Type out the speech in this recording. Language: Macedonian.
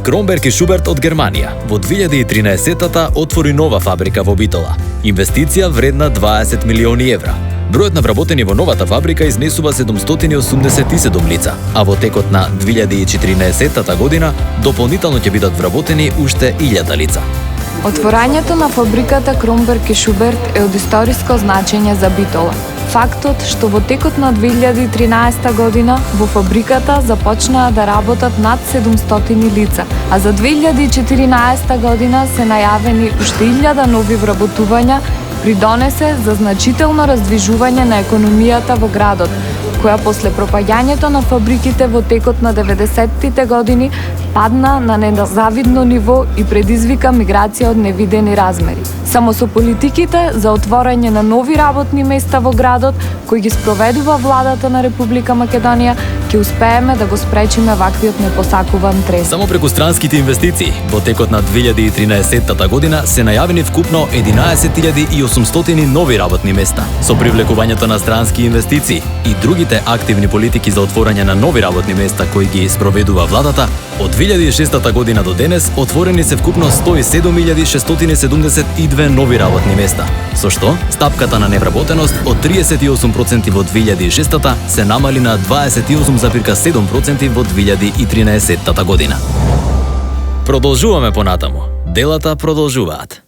Кромберг и Шуберт од Германија во 2013-та отвори нова фабрика во Битола. Инвестиција вредна 20 милиони евра. Бројот на вработени во новата фабрика изнесува 787 лица, а во текот на 2014 година дополнително ќе бидат вработени уште 1000 лица. Отворањето на фабриката Кромберг и Шуберт е од историско значење за Битола. Фактот што во текот на 2013 година во фабриката започнаа да работат над 700 лица, а за 2014 година се најавени уште 1000 нови вработувања, придонесе за значително раздвижување на економијата во градот, која после пропаѓањето на фабриките во текот на 90-тите години падна на незавидно ниво и предизвика миграција од невидени размери. Само со политиките за отворање на нови работни места во градот, кои ги спроведува владата на Република Македонија, ќе успееме да го спречиме ваквиот непосакуван тренд. Само преку странските инвестиции во текот на 2013 година се најавени вкупно 11.800 нови работни места. Со привлекувањето на странски инвестиции и другите активни политики за отворање на нови работни места кои ги спроведува владата, од 2006 година до денес отворени се вкупно 107.672 нови работни места, со што стапката на невработеност од 38% во 2006 се намали на 28,7% во 2013 година. Продолжуваме понатаму. Делата продолжуваат.